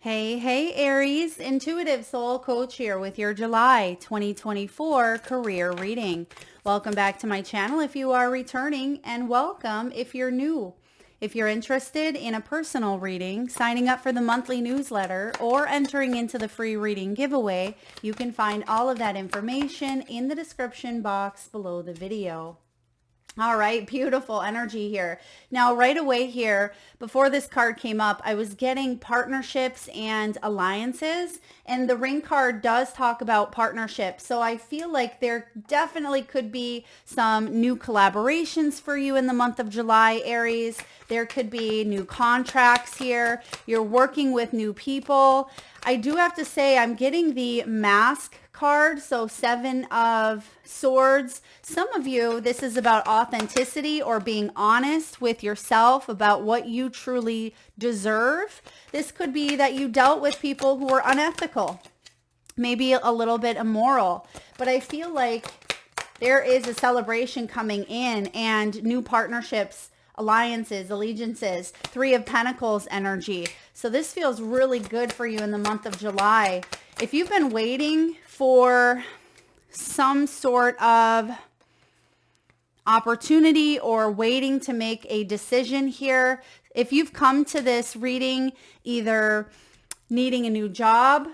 Hey, Aries, Intuitive Soul Coach here with your July 2024 career reading. Welcome back to my channel if you are returning, and welcome if you're new. If you're interested in a personal reading, signing up for the monthly newsletter, or entering into the free reading giveaway, you can find all of that information in the description box below the video. All right, beautiful energy here. Now, right away here, before this card came up, I was getting partnerships and alliances, and the ring card does talk about partnerships. So I feel like there definitely could be some new collaborations for you in the month of July, Aries. There could be new contracts here. You're working with new people. I do have to say I'm getting the mask card, so 7 of Swords. Some of you, this is about authenticity or being honest with yourself about what you truly deserve. This could be that you dealt with people who were unethical, maybe a little bit immoral, but I feel like there is a celebration coming in and new partnerships, alliances, allegiances, 3 of Pentacles energy. So this feels really good for you in the month of July. If you've been waiting for some sort of opportunity or waiting to make a decision here, if you've come to this reading either needing a new job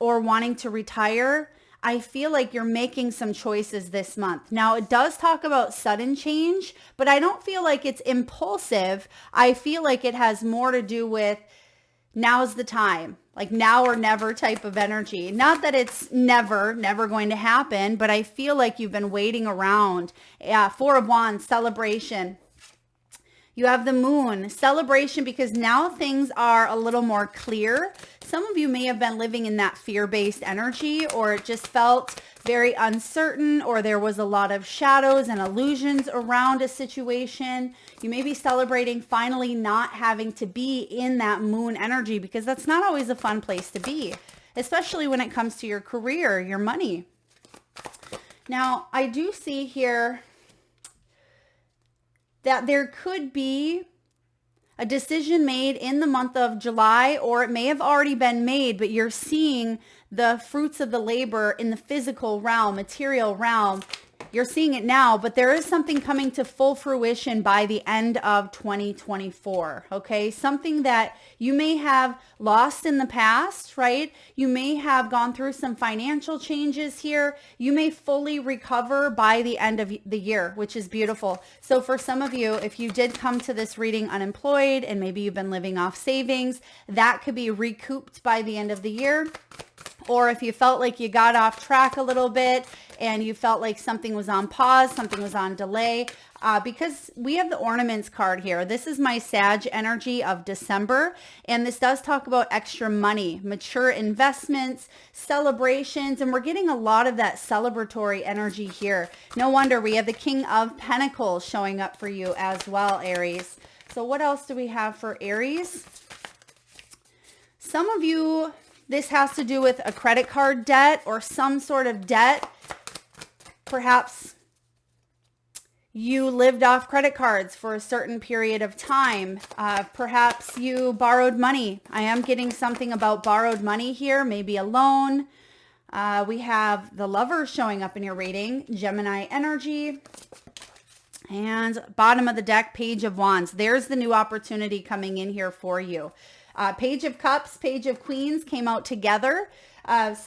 or wanting to retire, I feel like you're making some choices this month. Now, it does talk about sudden change, but I don't feel like it's impulsive. I feel like it has more to do with now's the time, like now or never type of energy. Not that it's never going to happen, but I feel like you've been waiting around. 4 of Wands, celebration. You have the Moon, celebration, because now things are a little more clear. Some of you may have been living in that fear-based energy, or it just felt very uncertain, or there was a lot of shadows and illusions around a situation. You may be celebrating finally not having to be in that Moon energy, because that's not always a fun place to be, especially when it comes to your career, your money. Now, I do see here that there could be a decision made in the month of July, or it may have already been made, but you're seeing the fruits of the labor in the physical realm, material realm. You're seeing it now, but there is something coming to full fruition by the end of 2024, okay? Something that you may have lost in the past, right? You may have gone through some financial changes here. You may fully recover by the end of the year, which is beautiful. So for some of you, if you did come to this reading unemployed and maybe you've been living off savings, that could be recouped by the end of the year. Or if you felt like you got off track a little bit and you felt like something was on pause, something was on delay, because we have the ornaments card here. This is my Sag energy of December, and this does talk about extra money, mature investments, celebrations, and we're getting a lot of that celebratory energy here. No wonder we have the King of Pentacles showing up for you as well, Aries. So what else do we have for Aries? Some of you, this has to do with a credit card debt or some sort of debt. Perhaps you lived off credit cards for a certain period of time. Perhaps you borrowed money. I am getting something about borrowed money here, maybe a loan. We have the Lover showing up in your reading, Gemini energy. And bottom of the deck, Page of Wands. There's the new opportunity coming in here for you. Page of Cups, Page of Queens came out together. Page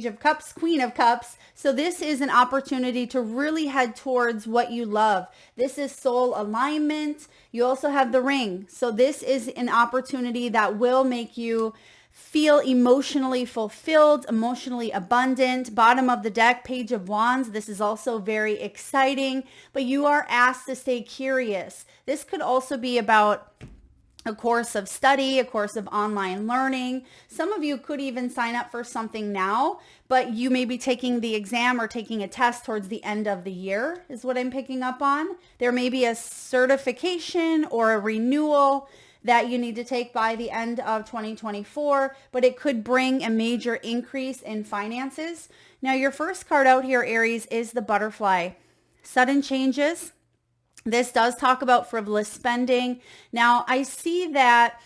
of Cups, Queen of Cups. So this is an opportunity to really head towards what you love. This is soul alignment. You also have the Ring. So this is an opportunity that will make you feel emotionally fulfilled, emotionally abundant. Bottom of the deck, Page of Wands. This is also very exciting, but you are asked to stay curious. This could also be about a course of study, a course of online learning. Some of you could even sign up for something now, but you may be taking the exam or taking a test towards the end of the year is what I'm picking up on. There may be a certification or a renewal that you need to take by the end of 2024, but it could bring a major increase in finances. Now, your first card out here, Aries, is the Butterfly. Sudden changes. This does talk about frivolous spending. Now, I see that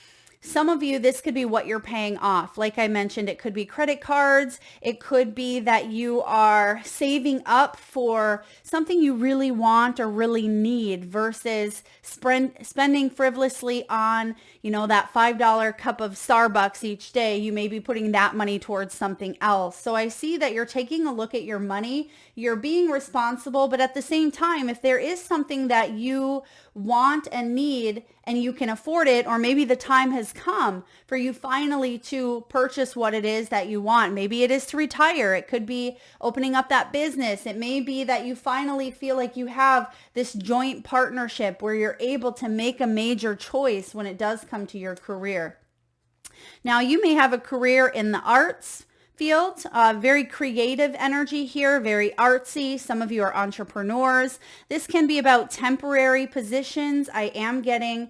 Some of you, this could be what you're paying off. Like I mentioned, it could be credit cards. It could be that you are saving up for something you really want or really need versus spending frivolously on, that $5 cup of Starbucks each day. You may be putting that money towards something else. So I see that you're taking a look at your money. You're being responsible, but at the same time, if there is something that you want and need and you can afford it, or maybe the time has come for you finally to purchase what it is that you want. Maybe it is to retire. It could be opening up that business. It may be that you finally feel like you have this joint partnership where you're able to make a major choice when it does come to your career. Now, you may have a career in the arts field, very creative energy here, very artsy. Some of you are entrepreneurs. This can be about temporary positions. I am getting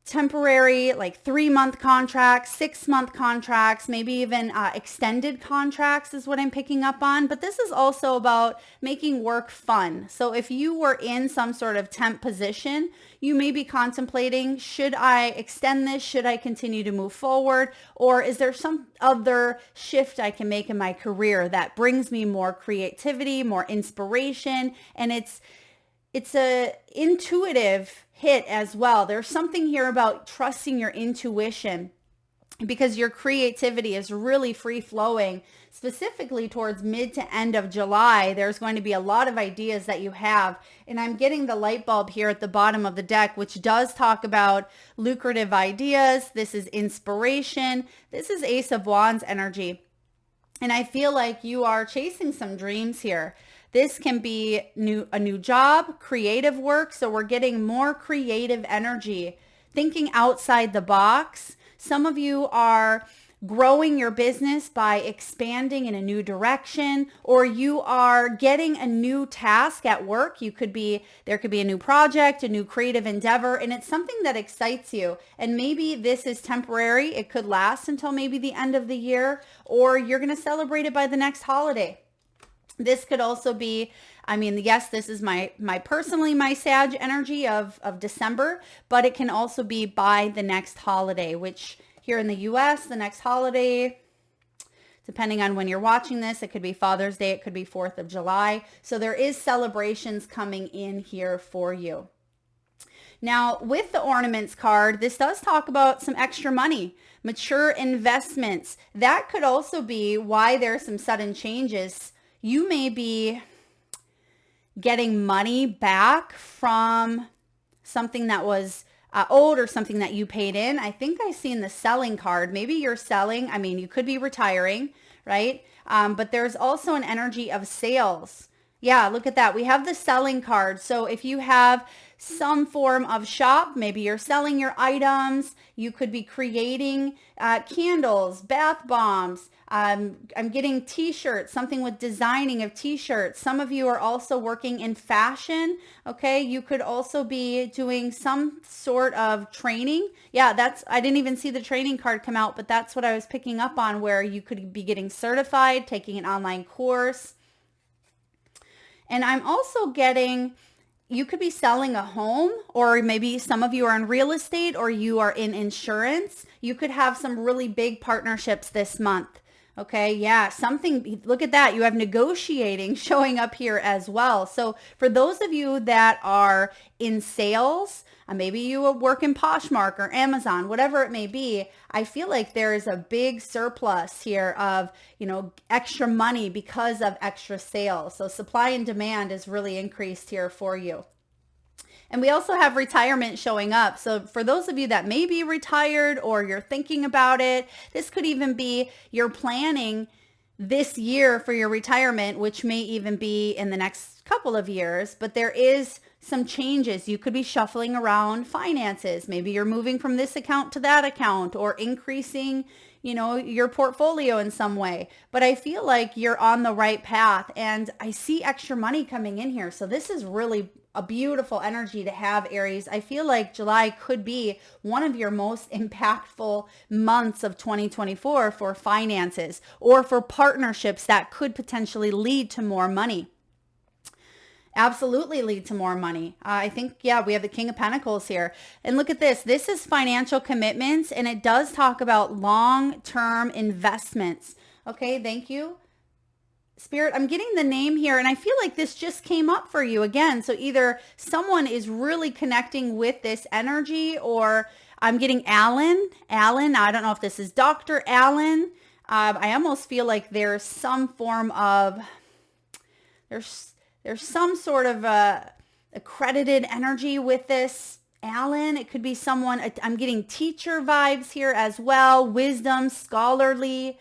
temporary, like 3-month contracts, 6-month contracts, maybe even extended contracts is what I'm picking up on. But this is also about making work fun. So if you were in some sort of temp position, you may be contemplating, should I extend this? Should I continue to move forward? Or is there some other shift I can make in my career that brings me more creativity, more inspiration? And it's a intuitive hit as well. There's something here about trusting your intuition because your creativity is really free flowing, specifically towards mid to end of July. There's going to be a lot of ideas that you have. And I'm getting the light bulb here at the bottom of the deck, which does talk about lucrative ideas. This is inspiration. This is Ace of Wands energy. And I feel like you are chasing some dreams here. This can be a new job, creative work. So we're getting more creative energy, thinking outside the box. Some of you are growing your business by expanding in a new direction, or you are getting a new task at work. There could be a new project, a new creative endeavor, and it's something that excites you. And maybe this is temporary. It could last until maybe the end of the year, or you're going to celebrate it by the next holiday. This could also be, yes, this is my Sag energy of December, but it can also be by the next holiday, which here in the US, the next holiday, depending on when you're watching this, it could be Father's Day, it could be 4th of July. So there is celebrations coming in here for you. Now, with the ornaments card, this does talk about some extra money, mature investments. That could also be why there's some sudden changes. You may be getting money back from something that was owed or something that you paid in. I think I seen the selling card. Maybe you're selling. You could be retiring, right? But there's also an energy of sales. Yeah, look at that. We have the selling card. So if you have some form of shop, maybe you're selling your items. You could be creating candles, bath bombs. I'm getting t-shirts, something with designing of t-shirts. Some of you are also working in fashion. Okay. You could also be doing some sort of training. Yeah, I didn't even see the training card come out, but that's what I was picking up on, where you could be getting certified, taking an online course. And I'm also getting, you could be selling a home, or maybe some of you are in real estate, or you are in insurance. You could have some really big partnerships this month. Okay, yeah, look at that. You have negotiating showing up here as well. So for those of you that are in sales, maybe you work in Poshmark or Amazon, whatever it may be, I feel like there is a big surplus here of, extra money because of extra sales. So supply and demand is really increased here for you. And we also have retirement showing up. So for those of you that may be retired or you're thinking about it, this could even be you're planning this year for your retirement, which may even be in the next couple of years, but there is some changes. You could be shuffling around finances. Maybe you're moving from this account to that account, or increasing, your portfolio in some way. But I feel like you're on the right path, and I see extra money coming in here. So this is really a beautiful energy to have, Aries. I feel like July could be one of your most impactful months of 2024 for finances, or for partnerships that could potentially lead to more money. Absolutely lead to more money. I think, yeah, we have the King of Pentacles here. And look at this. This is financial commitments, and it does talk about long-term investments. Okay, thank you. Spirit, I'm getting the name here, and I feel like this just came up for you again. So either someone is really connecting with this energy, or I'm getting Alan. Alan, I don't know if this is Dr. Alan. I almost feel like there's some form of, there's some sort of accredited energy with this. Alan, it could be someone, I'm getting teacher vibes here as well. Wisdom, scholarly.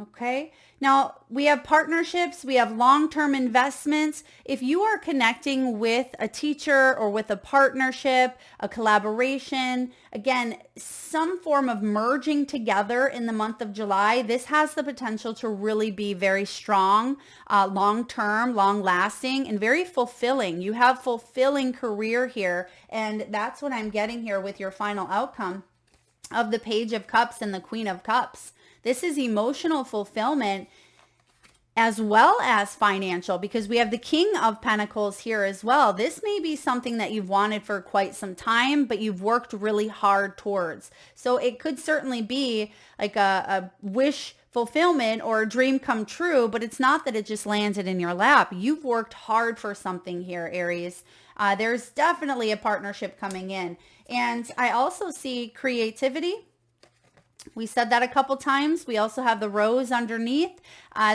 Okay. Now we have partnerships, we have long-term investments. If you are connecting with a teacher or with a partnership, a collaboration, again, some form of merging together in the month of July, this has the potential to really be very strong, long-term, long-lasting, and very fulfilling. You have fulfilling career here, and that's what I'm getting here with your final outcome of the Page of Cups and the Queen of Cups. This is emotional fulfillment as well as financial, because we have the King of Pentacles here as well. This may be something that you've wanted for quite some time, but you've worked really hard towards. So it could certainly be like a wish fulfillment or a dream come true, but it's not that it just landed in your lap. You've worked hard for something here, Aries. There's definitely a partnership coming in. And I also see creativity. We said that a couple times. We also have the rose underneath.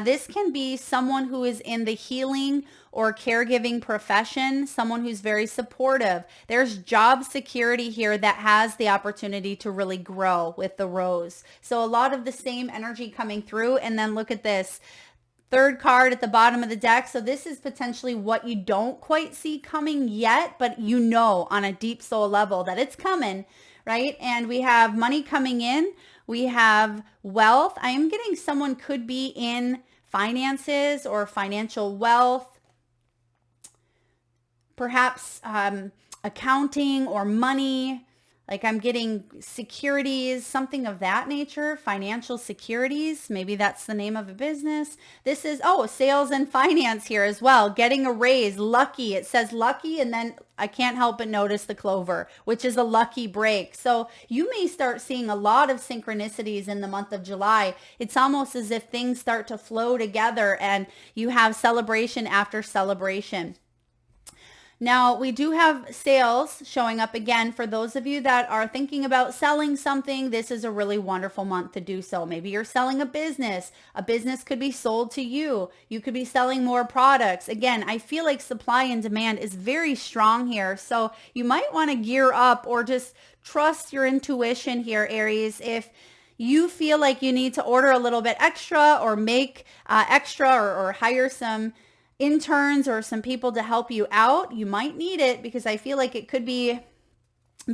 This can be someone who is in the healing or caregiving profession, someone who's very supportive. There's job security here that has the opportunity to really grow with the rose. So a lot of the same energy coming through. And then look at this. Third card at the bottom of the deck. So this is potentially what you don't quite see coming yet, but you know on a deep soul level that it's coming, right? And we have money coming in. We have wealth. I am getting someone could be in finances or financial wealth, perhaps accounting or money. Like I'm getting securities, something of that nature, financial securities. Maybe that's the name of a business. This is, sales and finance here as well. Getting a raise, lucky. It says lucky, and then I can't help but notice the clover, which is a lucky break. So you may start seeing a lot of synchronicities in the month of July. It's almost as if things start to flow together and you have celebration after celebration. Now, we do have sales showing up again. For those of you that are thinking about selling something, this is a really wonderful month to do so. Maybe you're selling a business. A business could be sold to you. You could be selling more products. Again, I feel like supply and demand is very strong here. So you might want to gear up or just trust your intuition here, Aries. If you feel like you need to order a little bit extra or make extra or hire some interns or some people to help you out, you might need it, because I feel like it could be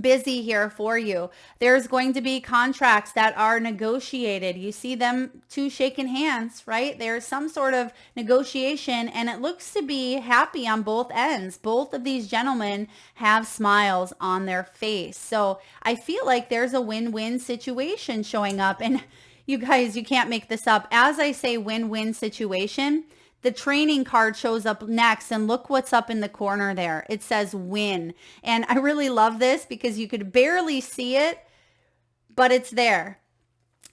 busy here for you. There's going to be contracts that are negotiated. You see them two shaking hands, right? There's some sort of negotiation, and it looks to be happy on both ends. Both of these gentlemen have smiles on their face. So I feel like there's a win-win situation showing up. And you guys, you can't make this up. As I say win-win situation, the training card shows up next, and look what's up in the corner there. It says win. And I really love this because you could barely see it, but it's there.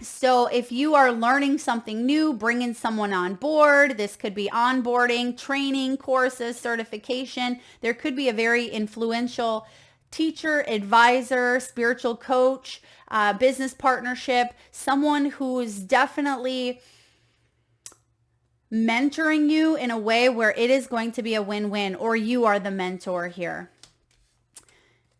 So if you are learning something new, bringing someone on board, this could be onboarding, training, courses, certification. There could be a very influential teacher, advisor, spiritual coach, business partnership, someone who's definitely mentoring you in a way where it is going to be a win-win, or you are the mentor here.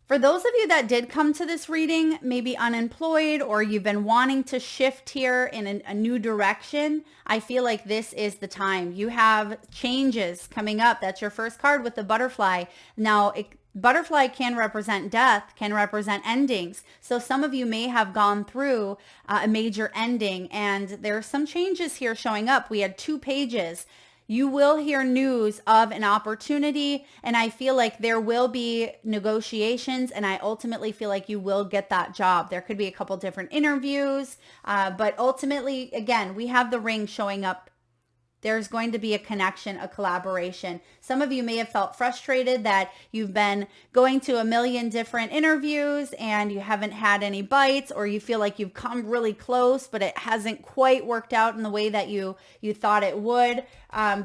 For those of you that did come to this reading, maybe unemployed, or you've been wanting to shift here in a new direction, I feel like this is the time. You have changes coming up. That's your first card with the butterfly. Now, butterfly can represent death, can represent endings. So some of you may have gone through a major ending, and there are some changes here showing up. We had 2 pages. You will hear news of an opportunity, and I feel like there will be negotiations, and I ultimately feel like you will get that job. There could be a couple different interviews, but ultimately, again, we have the ring showing up There's going to be a connection, a collaboration. Some of you may have felt frustrated that you've been going to a million different interviews and you haven't had any bites, or you feel like you've come really close, but it hasn't quite worked out in the way that you thought it would.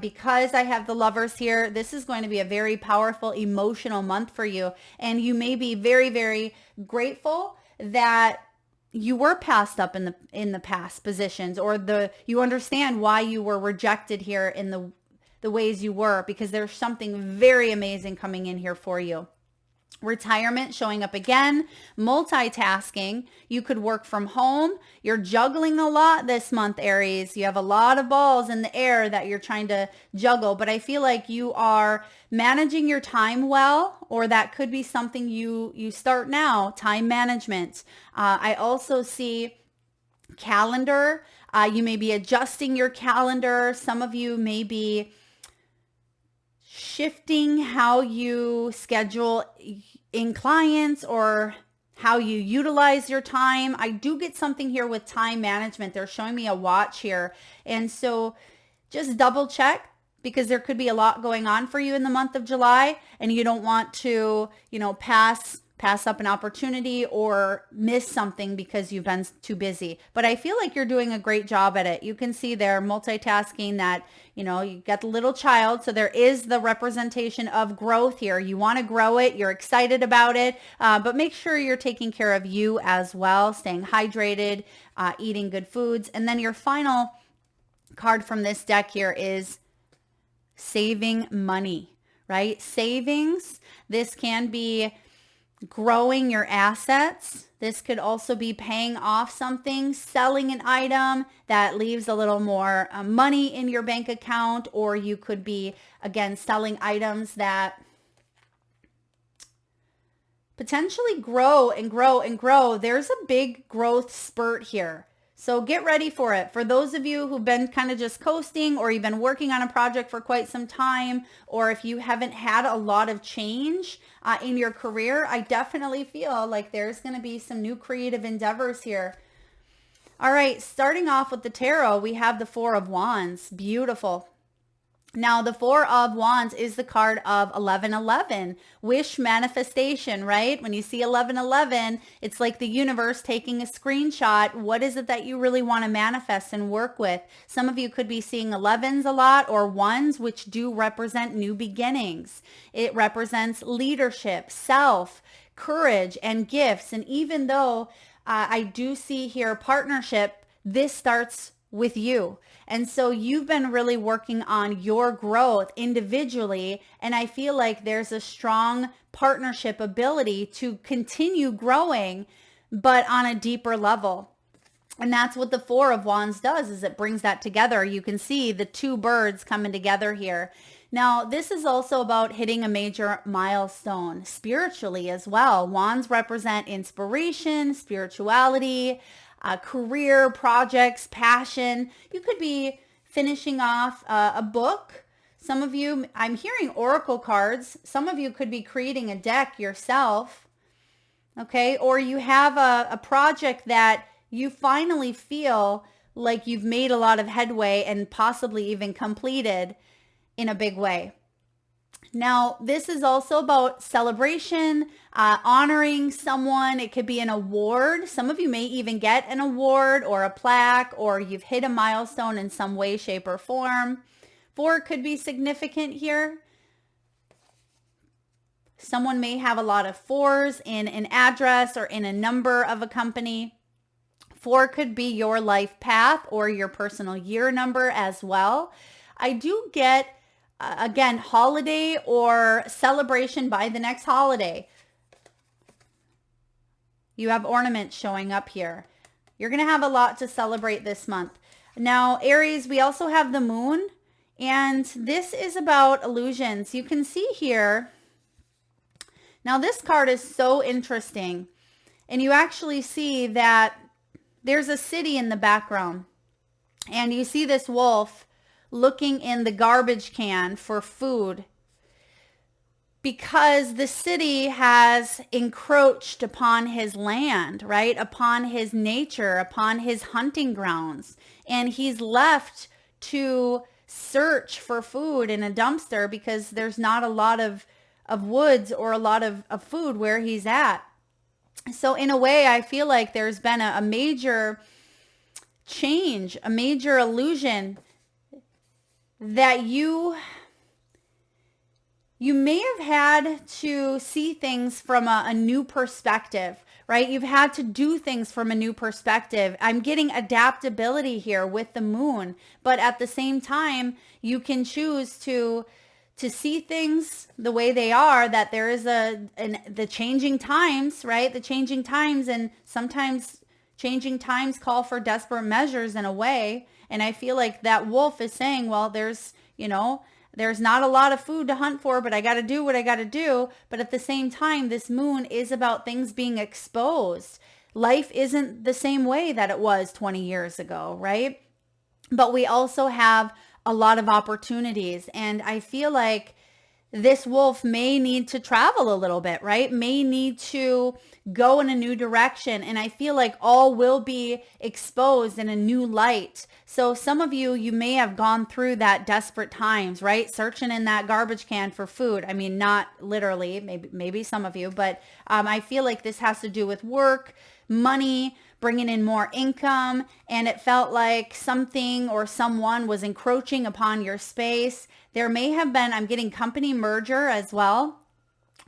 Because I have the Lovers here, this is going to be a very powerful emotional month for you. And you may be very, very grateful that you were passed up in the past positions, or you understand why you were rejected here in the ways you were, because there's something very amazing coming in here for you. Retirement showing up again, multitasking. You could work from home. You're juggling a lot this month, Aries. You have a lot of balls in the air that you're trying to juggle, but I feel like you are managing your time well, or that could be something you start now, time management. I also see calendar. You may be adjusting your calendar. Some of you may be shifting how you schedule in clients or how you utilize your time. I do get something here with time management. They're showing me a watch here. And so just double check, because there could be a lot going on for you in the month of July, and you don't want to, pass up an opportunity or miss something because you've been too busy. But I feel like you're doing a great job at it. You can see there multitasking that, you got the little child. So there is the representation of growth here. You want to grow it. You're excited about it, but make sure you're taking care of you as well, staying hydrated, eating good foods. And then your final card from this deck here is saving money, right? Savings. This can be growing your assets. This could also be paying off something, selling an item that leaves a little more money in your bank account, or you could be, again, selling items that potentially grow and grow and grow. There's a big growth spurt here. So get ready for it. For those of you who've been kind of just coasting, or you've been working on a project for quite some time, or if you haven't had a lot of change in your career, I definitely feel like there's going to be some new creative endeavors here. All right, starting off with the tarot, we have the Four of Wands. Beautiful. Now, the Four of Wands is the card of 1111, wish manifestation, right? When you see 1111, it's like the universe taking a screenshot. What is it that you really want to manifest and work with? Some of you could be seeing 11s a lot, or ones, which do represent new beginnings. It represents leadership, self, courage, and gifts. And even though I do see here partnership, this starts with you. And so you've been really working on your growth individually. And I feel like there's a strong partnership ability to continue growing, but on a deeper level. And that's what the Four of Wands does, is it brings that together. You can see the two birds coming together here. Now, this is also about hitting a major milestone spiritually as well. Wands represent inspiration, spirituality, career, projects, passion. You could be finishing off a book. Some of you, I'm hearing oracle cards. Some of you could be creating a deck yourself, okay? Or you have a project that you finally feel like you've made a lot of headway and possibly even completed in a big way. Now, this is also about celebration, honoring someone. It could be an award. Some of you may even get an award or a plaque, or you've hit a milestone in some way, shape, or form. Four could be significant here. Someone may have a lot of fours in an address or in a number of a company. Four could be your life path or your personal year number as well. I do get again, holiday or celebration by the next holiday. You have ornaments showing up here. You're going to have a lot to celebrate this month. Now, Aries, we also have the moon, and this is about illusions. You can see here. Now, this card is so interesting, and you actually see that there's a city in the background, and you see this wolf looking in the garbage can for food because the city has encroached upon his land, right? Upon his nature, upon his hunting grounds. And he's left to search for food in a dumpster because there's not a lot of woods or a lot of food where he's at. So in a way, I feel like there's been a major change, a major illusion that you may have had to see things from a new perspective, right? You've had to do things from a new perspective. I'm getting adaptability here with the moon, but at the same time, you can choose to see things the way they are, that there is the changing times, right? The changing times, and sometimes changing times call for desperate measures in a way. And I feel like that wolf is saying, well, there's not a lot of food to hunt for, but I got to do what I got to do. But at the same time, this moon is about things being exposed. Life isn't the same way that it was 20 years ago, right? But we also have a lot of opportunities. And I feel like this wolf may need to travel a little bit, right? May need to go in a new direction. And I feel like all will be exposed in a new light. So some of you may have gone through that desperate times, right? Searching in that garbage can for food. I mean, not literally, maybe some of you, but I feel like this has to do with work, money, bringing in more income, and it felt like something or someone was encroaching upon your space. There may have been, I'm getting company merger as well,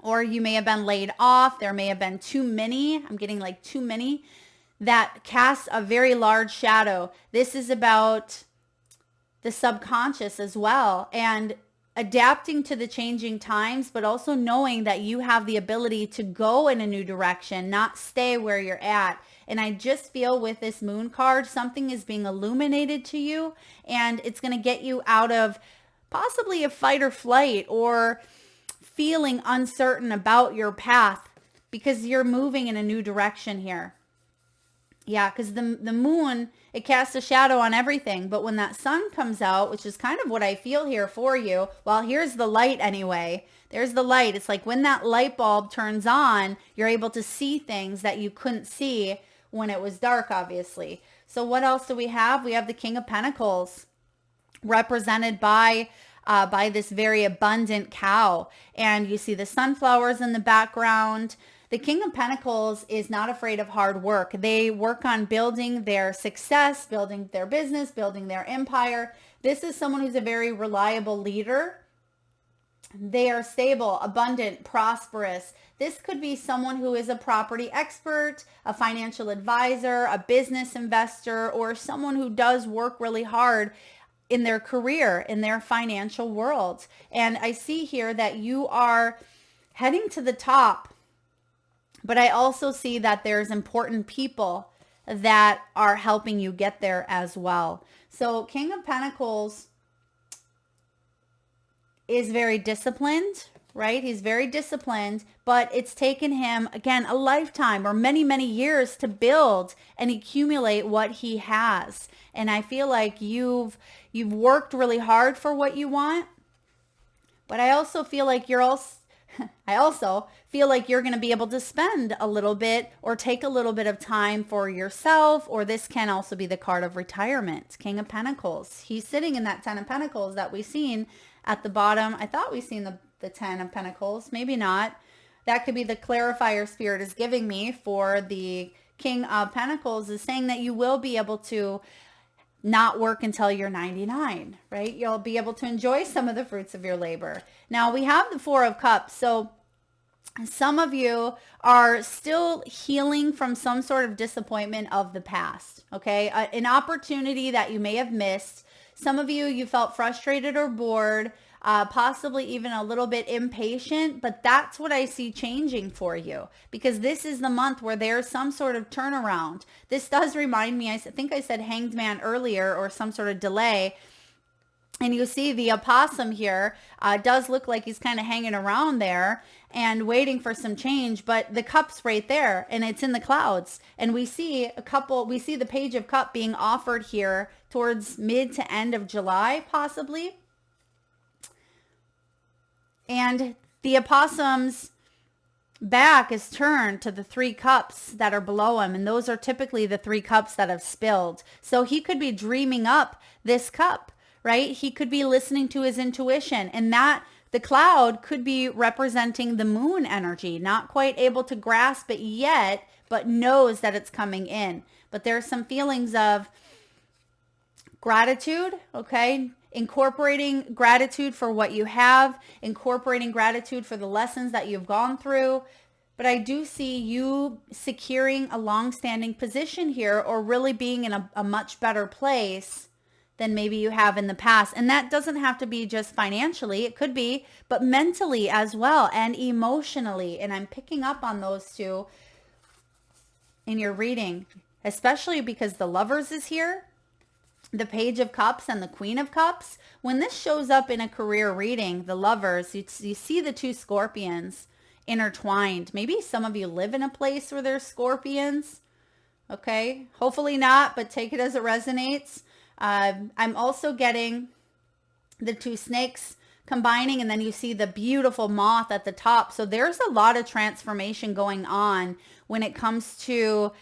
or you may have been laid off. There may have been too many. I'm getting like too many that cast a very large shadow. This is about the subconscious as well, and adapting to the changing times, but also knowing that you have the ability to go in a new direction, not stay where you're at. And I just feel with this moon card, something is being illuminated to you, and it's going to get you out of possibly a fight or flight or feeling uncertain about your path, because you're moving in a new direction here. Yeah, because the moon, it casts a shadow on everything. But when that sun comes out, which is kind of what I feel here for you, well, here's the light anyway. There's the light. It's like when that light bulb turns on, you're able to see things that you couldn't see when it was dark, obviously. So what else do we have? We have the King of Pentacles, represented by this very abundant cow. And you see the sunflowers in the background. The King of Pentacles is not afraid of hard work. They work on building their success, building their business, building their empire. This is someone who's a very reliable leader. They are stable, abundant, prosperous. This could be someone who is a property expert, a financial advisor, a business investor, or someone who does work really hard in their career, in their financial world. And I see here that you are heading to the top, but I also see that there's important people that are helping you get there as well. So King of Pentacles is very disciplined, right? He's very disciplined, but it's taken him, again, a lifetime or many, many years to build and accumulate what he has. And I feel like you've worked really hard for what you want, but I also feel like you're going to be able to spend a little bit or take a little bit of time for yourself, or this can also be the card of retirement. King of Pentacles. He's sitting in that 10 of Pentacles that we've seen at the bottom. I thought we've seen the 10 of Pentacles. Maybe not. That could be the clarifier Spirit is giving me for the King of Pentacles, is saying that you will be able to not work until you're 99, right? You'll be able to enjoy some of the fruits of your labor. Now we have the Four of Cups. So some of you are still healing from some sort of disappointment of the past, okay? An opportunity that you may have missed. Some of you felt frustrated or bored, possibly even a little bit impatient, but that's what I see changing for you, because this is the month where there's some sort of turnaround. This does remind me, I think I said Hanged Man earlier, or some sort of delay. And you see the opossum here does look like he's kind of hanging around there and waiting for some change, but the cup's right there and it's in the clouds. And we see the Page of Cup being offered here towards mid to end of July, possibly. And the opossum's back is turned to the 3 cups that are below him. And those are typically the 3 cups that have spilled. So he could be dreaming up this cup, right? He could be listening to his intuition, and that the cloud could be representing the moon energy, not quite able to grasp it yet, but knows that it's coming in. But there's some feelings of gratitude, okay? Incorporating gratitude for what you have, incorporating gratitude for the lessons that you've gone through. But I do see you securing a long-standing position here, or really being in a much better place than maybe you have in the past. And that doesn't have to be just financially. It could be, but mentally as well, and emotionally. And I'm picking up on those two in your reading, especially because the Lovers is here, the Page of Cups and the Queen of Cups. When this shows up in a career reading, the Lovers, you see the two Scorpions intertwined. Maybe some of you live in a place where there's Scorpions. Okay, hopefully not, but take it as it resonates. I'm also getting the two snakes combining, and then you see the beautiful moth at the top. So there's a lot of transformation going on when it comes to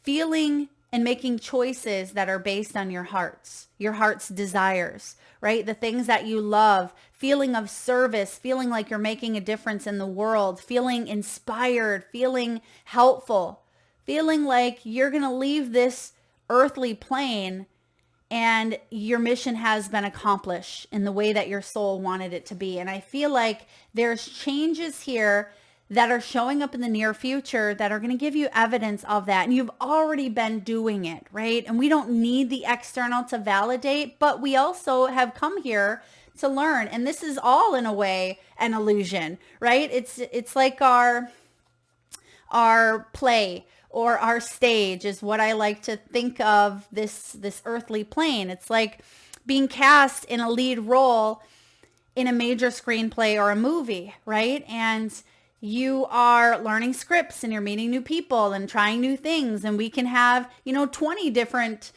feeling and making choices that are based on your heart's desires, right? The things that you love, feeling of service, feeling like you're making a difference in the world, feeling inspired, feeling helpful, feeling like you're going to leave this earthly plane and your mission has been accomplished in the way that your soul wanted it to be. And I feel like there's changes here that are showing up in the near future that are going to give you evidence of that. And you've already been doing it, right? And we don't need the external to validate, but we also have come here to learn. And this is all, in a way, an illusion, right? It's like our play, or our stage is what I like to think of this earthly plane. It's like being cast in a lead role in a major screenplay or a movie, right? And you are learning scripts, and you're meeting new people and trying new things. And we can have, 20 different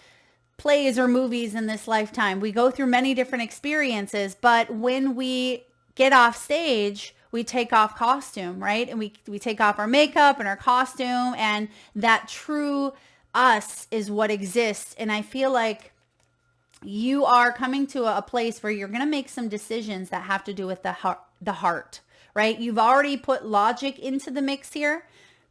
plays or movies in this lifetime. We go through many different experiences, but when we get off stage, we take off costume, right? And we take off our makeup and our costume, and that true us is what exists. And I feel like you are coming to a place where you're going to make some decisions that have to do with the heart, right? You've already put logic into the mix here,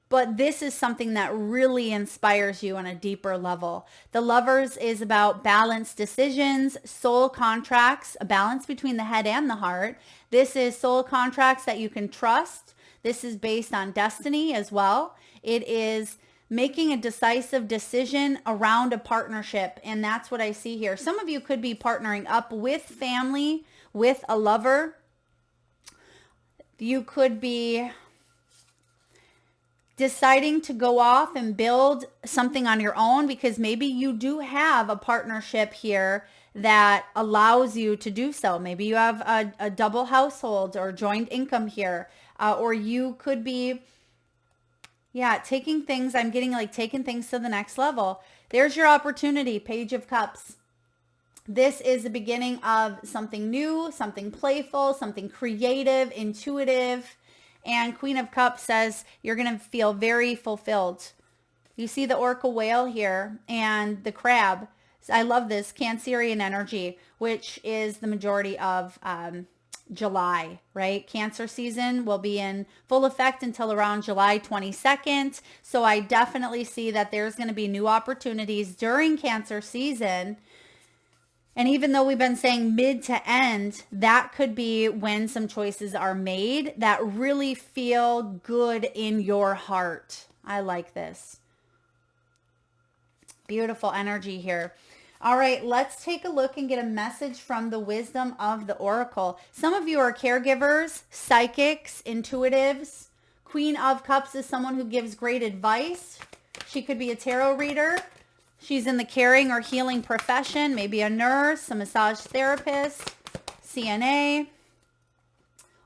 but this is something that really inspires you on a deeper level. The Lovers is about balanced decisions, soul contracts, a balance between the head and the heart. This is soul contracts that you can trust. This is based on destiny as well. It is making a decisive decision around a partnership. And that's what I see here. Some of you could be partnering up with family, with a lover. You could be deciding to go off and build something on your own, because maybe you do have a partnership here that allows you to do so. Maybe you have a double household or joint income here, or you could be, taking things, I'm getting like taking things to the next level. There's your opportunity, Page of Cups. This is the beginning of something new, something playful, something creative, intuitive. And Queen of Cups says you're going to feel very fulfilled. You see the orca whale here and the crab. I love this Cancerian energy, which is the majority of July, right? Cancer season will be in full effect until around July 22nd. So I definitely see that there's going to be new opportunities during Cancer season. And even though we've been saying mid to end, that could be when some choices are made that really feel good in your heart. I like this. Beautiful energy here. All right, let's take a look and get a message from the wisdom of the Oracle. Some of you are caregivers, psychics, intuitives. Queen of Cups is someone who gives great advice. She could be a tarot reader. She's in the caring or healing profession, maybe a nurse, a massage therapist, CNA,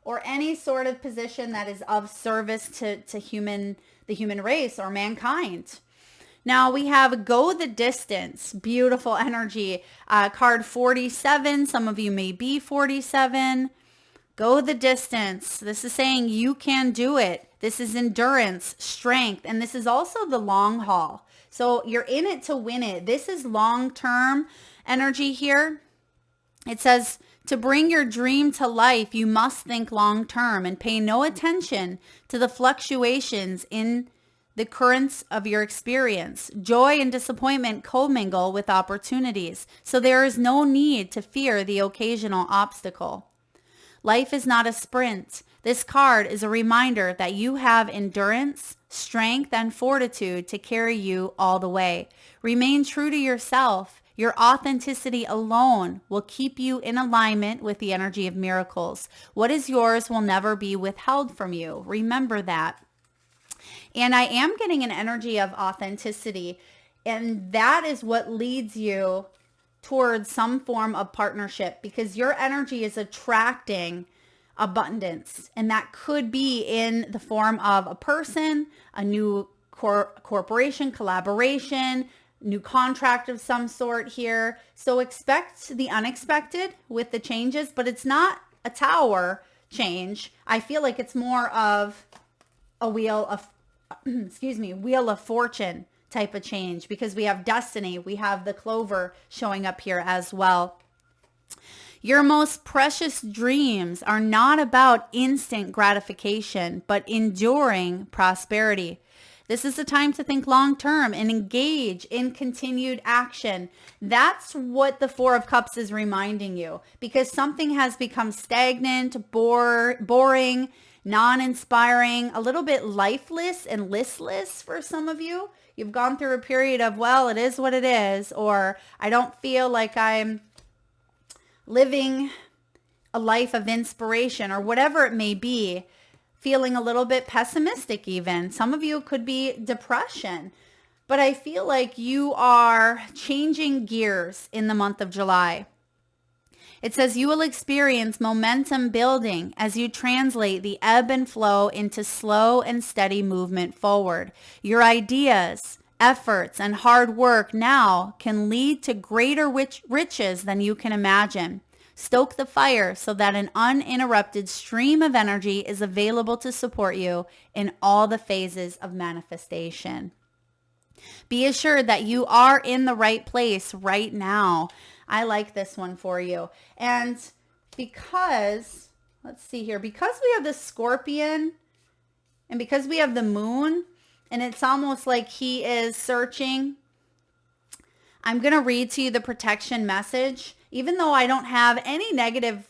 or any sort of position that is of service to the human race or mankind. Now we have Go the Distance, beautiful energy. Card 47, some of you may be 47. Go the distance. This is saying you can do it. This is endurance, strength, and this is also the long haul. So you're in it to win it. This is long-term energy here. It says, to bring your dream to life, you must think long term and pay no attention to the fluctuations in the currents of your experience. Joy and disappointment commingle with opportunities, so there is no need to fear the occasional obstacle. Life is not a sprint. This card is a reminder that you have endurance, strength, and fortitude to carry you all the way. Remain true to yourself. Your authenticity alone will keep you in alignment with the energy of miracles. What is yours will never be withheld from you. Remember that. And I am getting an energy of authenticity, and that is what leads you towards some form of partnership, because your energy is attracting abundance, and that could be in the form of a person, a new corporation, collaboration, new contract of some sort here. So expect the unexpected with the changes, but it's not a tower change. I feel like it's more of a wheel of wheel of fortune type of change, because we have destiny, we have the clover showing up here as well. Your most precious dreams are not about instant gratification, but enduring prosperity. This is the time to think long term and engage in continued action. That's what the Four of Cups is reminding you, because something has become stagnant, boring, non-inspiring, a little bit lifeless and listless for some of you. You've gone through a period of, well, it is what it is, or I don't feel like I'm living a life of inspiration, or whatever it may be. Feeling a little bit pessimistic even. Some of you could be depression. But I feel like you are changing gears in the month of July. It says you will experience momentum building as you translate the ebb and flow into slow and steady movement forward. Your ideas, efforts, and hard work now can lead to greater riches than you can imagine. Stoke the fire so that an uninterrupted stream of energy is available to support you in all the phases of manifestation. Be assured that you are in the right place right now. I like this one for you. And because, let's see here, because we have the Scorpion and because we have the Moon, and it's almost like he is searching, I'm going to read to you the protection message. Even though I don't have any negative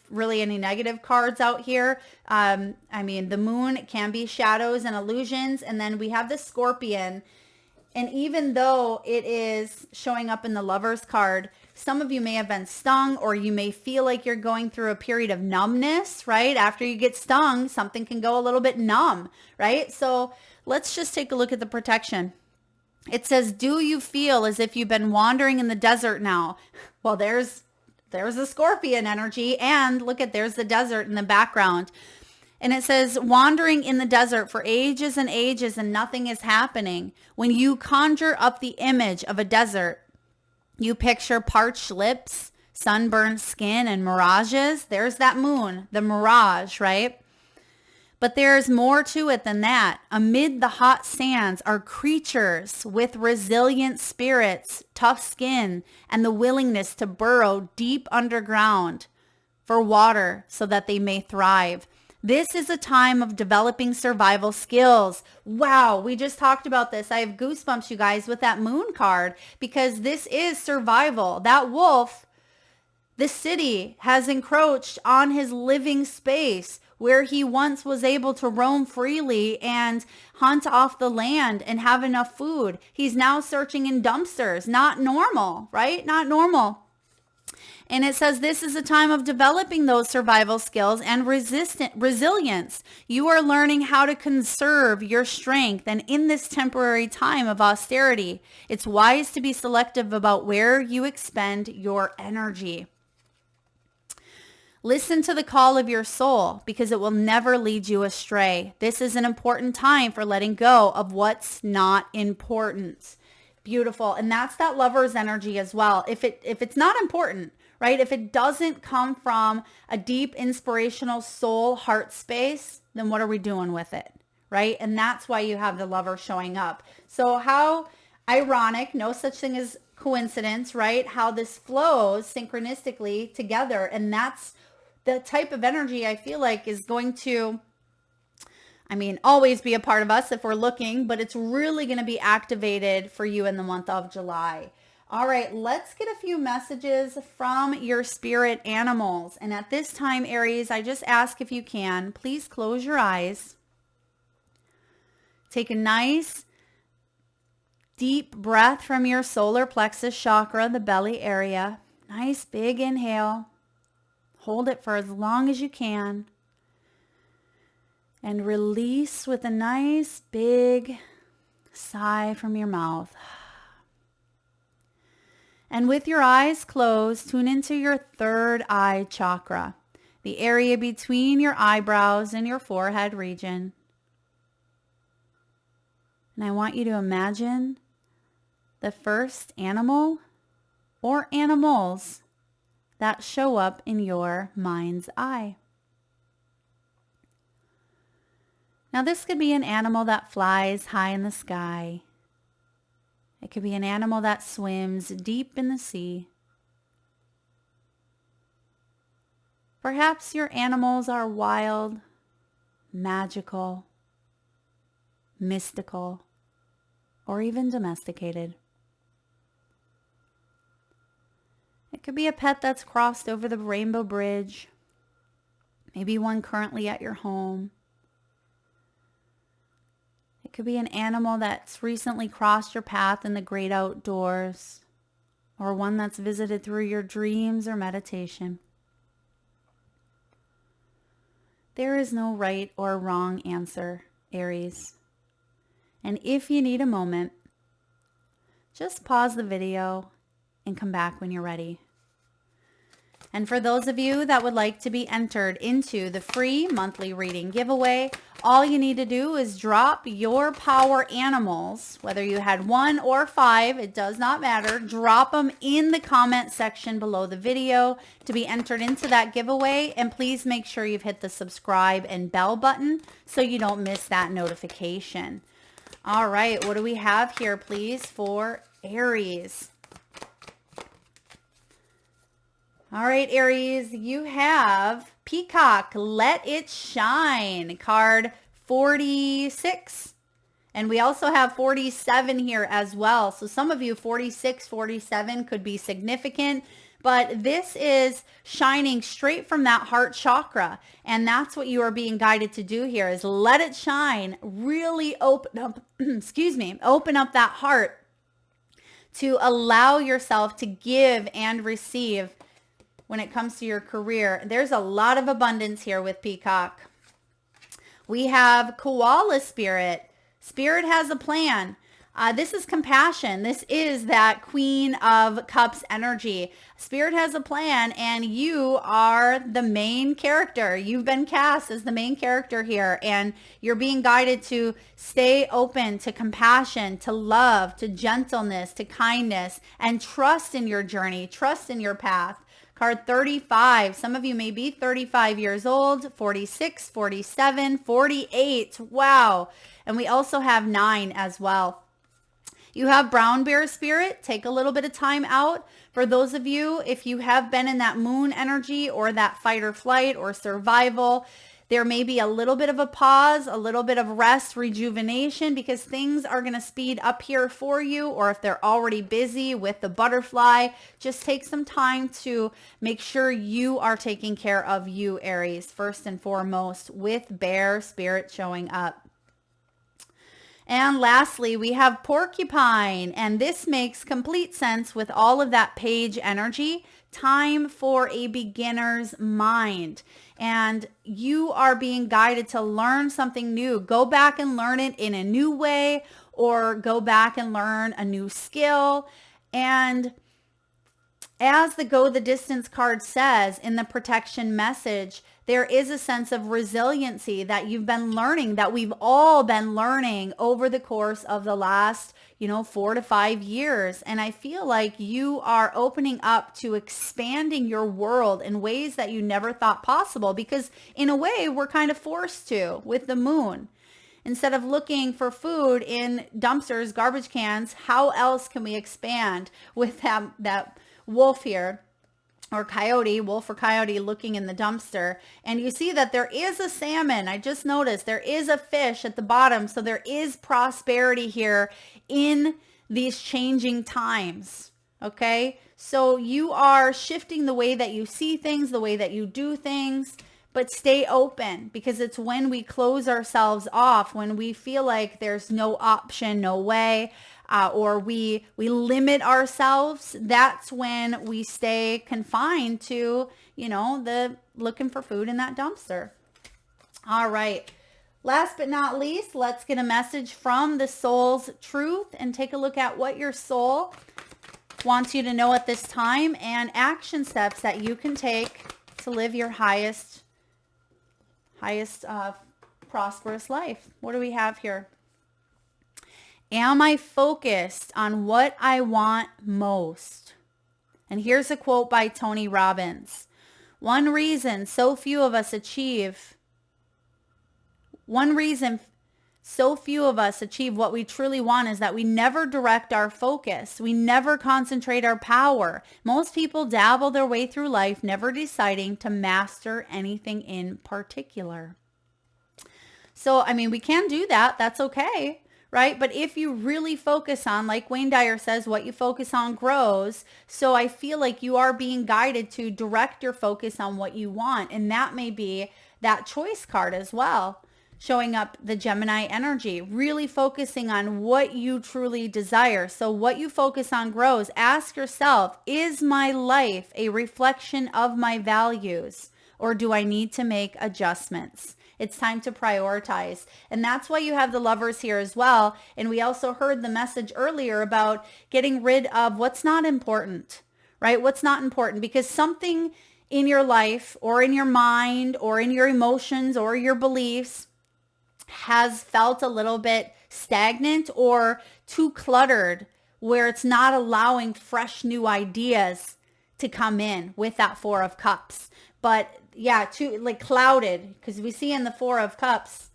cards out here. I mean, the Moon can be shadows and illusions. And then we have the Scorpion. And even though it is showing up in the Lover's card, some of you may have been stung, or you may feel like you're going through a period of numbness, right? After you get stung, something can go a little bit numb, right? So let's just take a look at the protection. It says, do you feel as if you've been wandering in the desert now? Well, there's a Scorpion energy, and look at, there's the desert in the background. And it says, wandering in the desert for ages and ages and nothing is happening. When you conjure up the image of a desert, you picture parched lips, sunburned skin, and mirages. There's that Moon, the mirage, right? But there's more to it than that. Amid the hot sands are creatures with resilient spirits, tough skin, and the willingness to burrow deep underground for water so that they may thrive. This is a time of developing survival skills. Wow, we just talked about this. I have goosebumps, you guys, with that Moon card, because this is survival. That wolf, the city, has encroached on his living space, where he once was able to roam freely and hunt off the land and have enough food. He's now searching in dumpsters. Not normal, right? Not normal. And it says this is a time of developing those survival skills and resilience. You are learning how to conserve your strength, and in this temporary time of austerity, it's wise to be selective about where you expend your energy. Listen to the call of your soul, because it will never lead you astray. This is an important time for letting go of what's not important. Beautiful. And that's that Lover's energy as well. If it's not important, right? If it doesn't come from a deep inspirational soul heart space, then what are we doing with it, right? And that's why you have the Lover showing up. So how ironic, no such thing as coincidence, right? How this flows synchronistically together. And that's the type of energy I feel like is going to, I mean, always be a part of us if we're looking, but it's really going to be activated for you in the month of July. All right, let's get a few messages from your spirit animals. And at this time, Aries, I just ask if you can, please close your eyes. Take a nice deep breath from your solar plexus chakra, the belly area. Nice big inhale. Hold it for as long as you can. And release with a nice big sigh from your mouth. And with your eyes closed, tune into your third eye chakra, the area between your eyebrows and your forehead region. And I want you to imagine the first animal or animals that show up in your mind's eye. Now this could be an animal that flies high in the sky. It could be an animal that swims deep in the sea. Perhaps your animals are wild, magical, mystical, or even domesticated. It could be a pet that's crossed over the rainbow bridge, maybe one currently at your home. It could be an animal that's recently crossed your path in the great outdoors, or one that's visited through your dreams or meditation. There is no right or wrong answer, Aries. And if you need a moment, just pause the video and come back when you're ready. And for those of you that would like to be entered into the free monthly reading giveaway, all you need to do is drop your power animals, whether you had 1 or 5, it does not matter. Drop them in the comment section below the video to be entered into that giveaway. And please make sure you've hit the subscribe and bell button so you don't miss that notification. All right, what do we have here, please, for Aries? All right, Aries, you have Peacock, Let It Shine, card 46. And we also have 47 here as well. So some of you, 46, 47 could be significant. But this is shining straight from that heart chakra. And that's what you are being guided to do here is let it shine. Really open up, open up that heart to allow yourself to give and receive when it comes to your career. There's a lot of abundance here with Peacock. We have Koala Spirit. Spirit has a plan. This is compassion. This is that Queen of Cups energy. Spirit has a plan and you are the main character. You've been cast as the main character here and you're being guided to stay open to compassion, to love, to gentleness, to kindness, and trust in your journey, trust in your path. Card 35. Some of you may be 35 years old, 46, 47, 48. Wow. And we also have 9 as well. You have Brown Bear Spirit. Take a little bit of time out. For those of you, if you have been in that moon energy or that fight or flight or survival, there may be a little bit of a pause, a little bit of rest, rejuvenation, because things are going to speed up here for you. Or if they're already busy with the butterfly, just take some time to make sure you are taking care of you, Aries, first and foremost, with Bear Spirit showing up. And lastly, we have Porcupine, and this makes complete sense with all of that page energy. Time for a beginner's mind. And you are being guided to learn something new. Go back and learn it in a new way, or go back and learn a new skill. And as the Go the Distance card says in the protection message, there is a sense of resiliency that you've been learning, that we've all been learning over the course of the last, 4 to 5 years. And I feel like you are opening up to expanding your world in ways that you never thought possible, because in a way we're kind of forced to with the moon. Instead of looking for food in dumpsters, garbage cans, how else can we expand with that wolf here, or coyote, wolf or coyote, looking in the dumpster? And you see that there is a salmon. I just noticed there is a fish at the bottom. So there is prosperity here in these changing times. Okay. So you are shifting the way that you see things, the way that you do things, but stay open, because it's when we close ourselves off, when we feel like there's no option, no way, or we limit ourselves, that's when we stay confined to, the looking for food in that dumpster. All right. Last but not least, let's get a message from the soul's truth and take a look at what your soul wants you to know at this time, and action steps that you can take to live your highest prosperous life. What do we have here? Am I focused on what I want most? And here's a quote by Tony Robbins. One reason so few of us achieve what we truly want is that we never direct our focus. We never concentrate our power. Most people dabble their way through life, never deciding to master anything in particular. So, we can do that. That's okay, right? But if you really focus on, like Wayne Dyer says, what you focus on grows. So I feel like you are being guided to direct your focus on what you want. And that may be that choice card as well, showing up the Gemini energy, really focusing on what you truly desire. So what you focus on grows. Ask yourself, is my life a reflection of my values, or do I need to make adjustments? It's time to prioritize. And that's why you have the Lovers here as well. And we also heard the message earlier about getting rid of what's not important, right? What's not important, because something in your life or in your mind or in your emotions or your beliefs has felt a little bit stagnant or too cluttered, where it's not allowing fresh new ideas to come in with that Four of Cups. But yeah, too like clouded, because we see in the Four of Cups,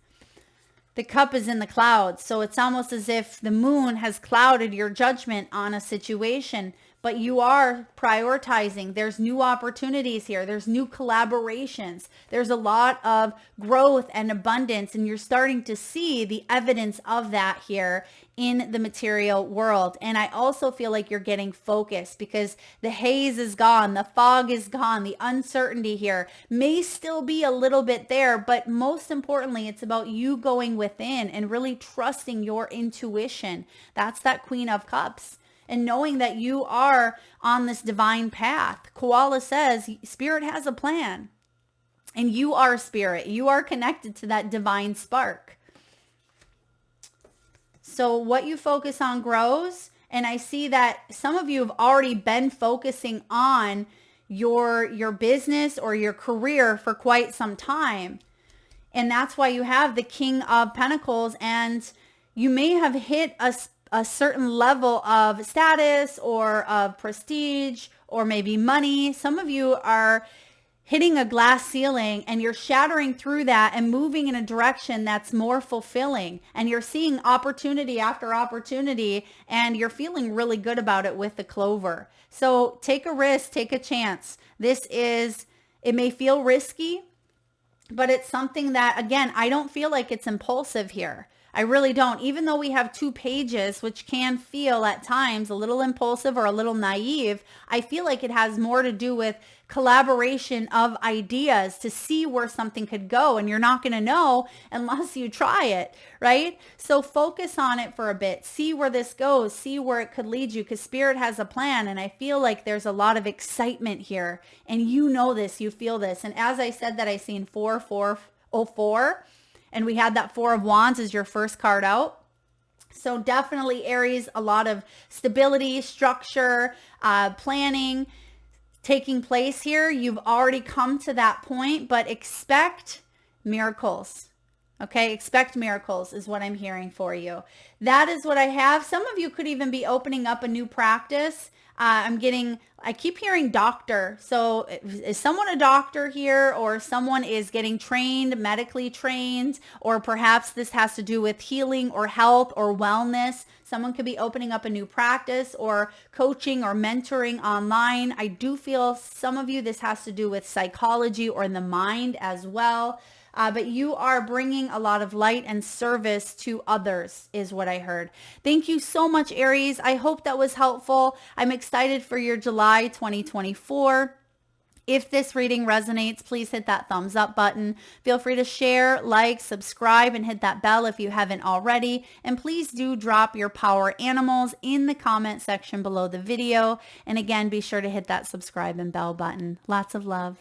the cup is in the clouds. So it's almost as if the moon has clouded your judgment on a situation, but you are prioritizing. There's new opportunities here. There's new collaborations. There's a lot of growth and abundance, and you're starting to see the evidence of that here in the material world. And I also feel like you're getting focused, because the haze is gone, the fog is gone, the uncertainty here may still be a little bit there, but most importantly, it's about you going within and really trusting your intuition. That's that Queen of Cups. And knowing that you are on this divine path. Koala says spirit has a plan, and you are spirit. You are connected to that divine spark. So what you focus on grows. And I see that some of you have already been focusing on your business or your career for quite some time. And that's why you have the King of Pentacles, and you may have hit a certain level of status or of prestige or maybe money. Some of you are hitting a glass ceiling, and you're shattering through that and moving in a direction that's more fulfilling. And you're seeing opportunity after opportunity, and you're feeling really good about it with the Clover. So take a risk, take a chance. It may feel risky, but it's something that, again, I don't feel like it's impulsive here. I really don't. Even though we have 2 pages, which can feel at times a little impulsive or a little naive, I feel like it has more to do with collaboration of ideas to see where something could go. And you're not going to know unless you try it, right? So focus on it for a bit. See where this goes. See where it could lead you, because Spirit has a plan. And I feel like there's a lot of excitement here. And you know this, you feel this. And as I said that, I seen 4404. And we had that Four of Wands as your first card out. So definitely Aries, a lot of stability, structure, planning taking place here. You've already come to that point, but expect miracles. Okay, expect miracles is what I'm hearing for you. That is what I have. Some of you could even be opening up a new practice. I keep hearing doctor. So is someone a doctor here, or someone is getting trained, medically trained, or perhaps this has to do with healing or health or wellness. Someone could be opening up a new practice or coaching or mentoring online. I do feel some of you, this has to do with psychology or in the mind as well. But you are bringing a lot of light and service to others is what I heard. Thank you so much, Aries. I hope that was helpful. I'm excited for your July 2024. If this reading resonates, please hit that thumbs up button. Feel free to share, like, subscribe, and hit that bell if you haven't already. And please do drop your power animals in the comment section below the video. And again, be sure to hit that subscribe and bell button. Lots of love.